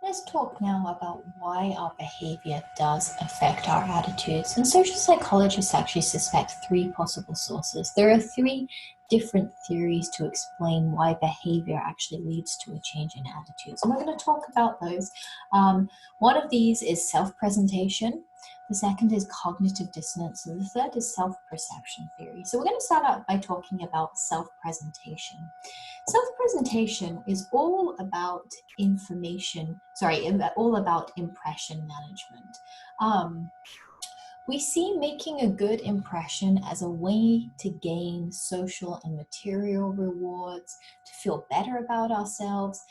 Let's talk now about why our behavior does affect our attitudes. And social psychologists actually suspect three possible sources. There are three different theories to explain why behavior actually leads to a change in attitudes. And we're going to talk about those. One of these is self-presentation. The second is cognitive dissonance. And the third is self-perception theory. So we're going to start out by talking about self-presentation. Self-presentation is all about all about impression management. We see making a good impression as a way to gain social and material rewards, to feel better about ourselves,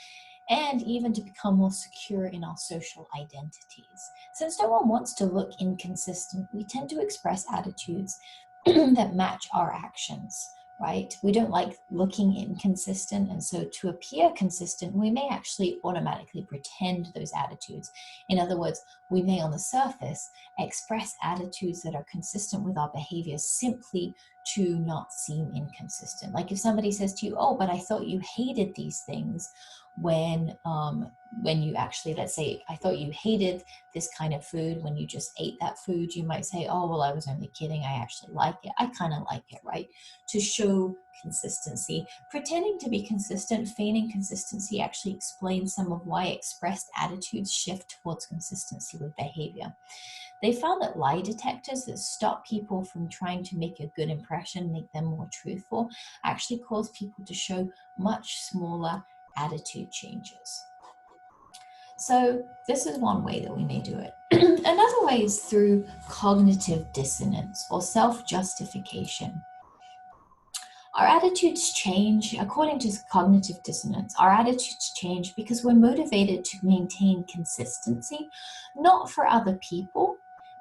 and even to become more secure in our social identities. Since no one wants to look inconsistent, we tend to express attitudes that match our actions, right? We don't like looking inconsistent, and so to appear consistent, we may actually automatically pretend those attitudes. In other words, we may on the surface express attitudes that are consistent with our behavior simply to not seem inconsistent. Like if somebody says to you, oh, but I thought you hated these things, when you actually, let's say, I thought you hated this kind of food when you just ate that food, you might say, oh, well, I was only kidding. I actually like it. I kind of like it, right? To show consistency. Pretending to be consistent, feigning consistency actually explains some of why expressed attitudes shift towards consistency with behavior. They found that lie detectors that stop people from trying to make a good impression, make them more truthful, actually cause people to show much smaller attitude changes. So this is one way that we may do it. Another way is through cognitive dissonance or self-justification. Our attitudes change, according to cognitive dissonance, our attitudes change because we're motivated to maintain consistency, not for other people,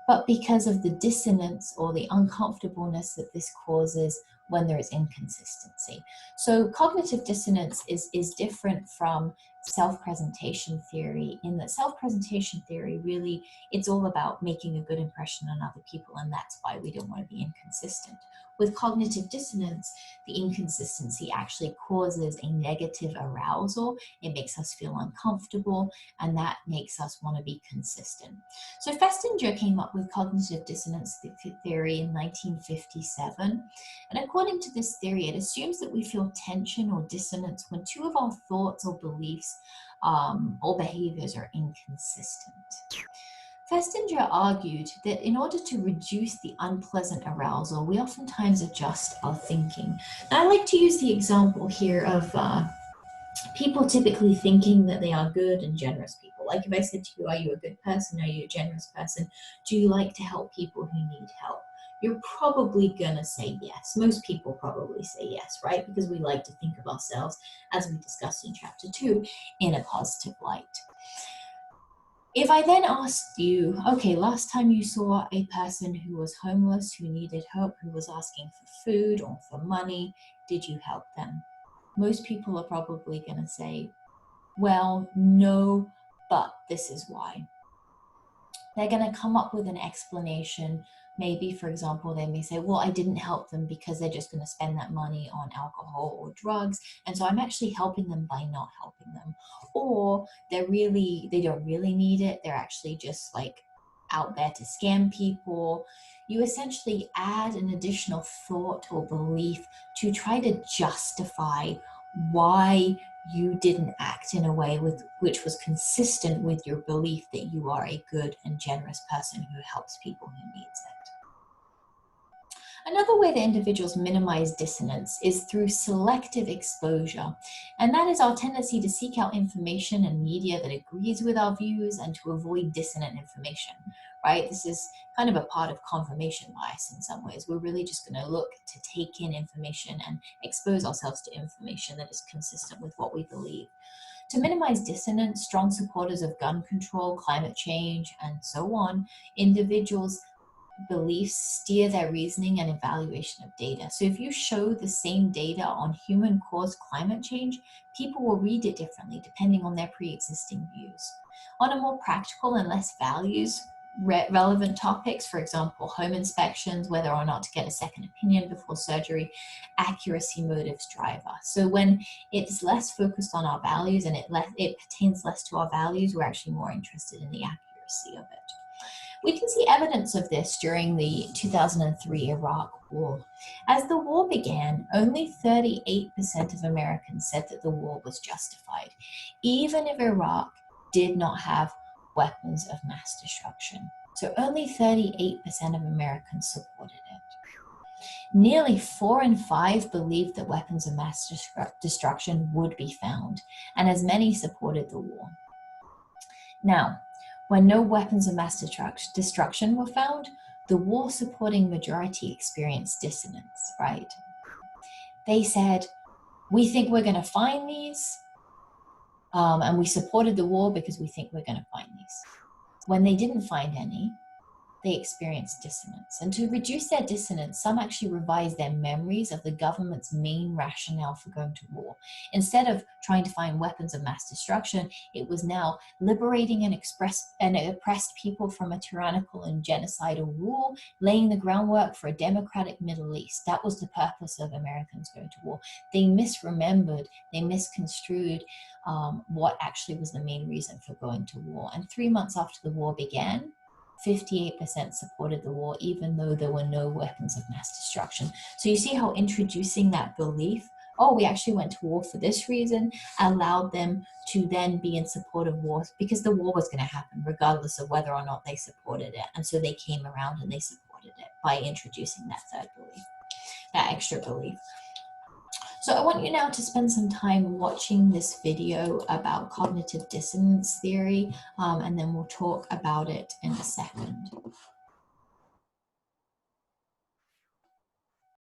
but because of the dissonance or the uncomfortableness that this causes when there is inconsistency. So cognitive dissonance is different from self-presentation theory, in that self-presentation theory really, it's all about making a good impression on other people, and that's why we don't want to be inconsistent. With cognitive dissonance, the inconsistency actually causes a negative arousal. It makes us feel uncomfortable, and that makes us want to be consistent. So Festinger came up with cognitive dissonance theory in 1957. And according to this theory, it assumes that we feel tension or dissonance when two of our thoughts or beliefs or behaviors are inconsistent. Festinger argued that in order to reduce the unpleasant arousal, we oftentimes adjust our thinking. Now, I like to use the example here of people typically thinking that they are good and generous people. Like if I said to you, are you a good person? Are you a generous person? Do you like to help people who need help? You're probably gonna say yes. Most people probably say yes, right? Because we like to think of ourselves, as we discussed in chapter 2, in a positive light. If I then asked you, okay, last time you saw a person who was homeless, who needed help, who was asking for food or for money, did you help them? Most people are probably going to say, well, no, but this is why. They're going to come up with an explanation. Maybe, for example, they may say, well, I didn't help them because they're just going to spend that money on alcohol or drugs. And so I'm actually helping them by not helping them. Or they don't really need it. They're actually just like out there to scam people. You essentially add an additional thought or belief to try to justify why you didn't act in a way which was consistent with your belief that you are a good and generous person who helps people who needs it. Another way that individuals minimize dissonance is through selective exposure. And that is our tendency to seek out information and media that agrees with our views and to avoid dissonant information, right? This is kind of a part of confirmation bias in some ways. We're really just going to look to take in information and expose ourselves to information that is consistent with what we believe. To minimize dissonance, strong supporters of gun control, climate change, and so on, individuals' beliefs steer their reasoning and evaluation of data. So if you show the same data on human-caused climate change, people will read it differently depending on their pre-existing views. On a more practical and less values relevant topics, for example, home inspections, whether or not to get a second opinion before surgery, accuracy, motives, driver. So when it's less focused on our values and it pertains less to our values, we're actually more interested in the accuracy of it. We can see evidence of this during the 2003 Iraq War. As the war began, only 38% of Americans said that the war was justified, even if Iraq did not have weapons of mass destruction. So only 38% of Americans supported it. Nearly 4 in 5 believed that weapons of mass destruction would be found, and as many supported the war. Now, when no weapons of mass destruction were found, the war-supporting majority experienced dissonance, right? They said, we think we're going to find these, and we supported the war because we think we're going to find these. When they didn't find any, they experienced dissonance. And to reduce their dissonance, some actually revised their memories of the government's main rationale for going to war. Instead of trying to find weapons of mass destruction, it was now liberating and oppressed people from a tyrannical and genocidal rule, laying the groundwork for a democratic Middle East. That was the purpose of Americans going to war. They misremembered, they misconstrued what actually was the main reason for going to war. And 3 months after the war began, 58% supported the war, even though there were no weapons of mass destruction. So you see how introducing that belief, oh, we actually went to war for this reason, allowed them to then be in support of war, because the war was going to happen regardless of whether or not they supported it. And so they came around and they supported it by introducing that third belief, that extra belief. So I want you now to spend some time watching this video about cognitive dissonance theory, and then we'll talk about it in a second.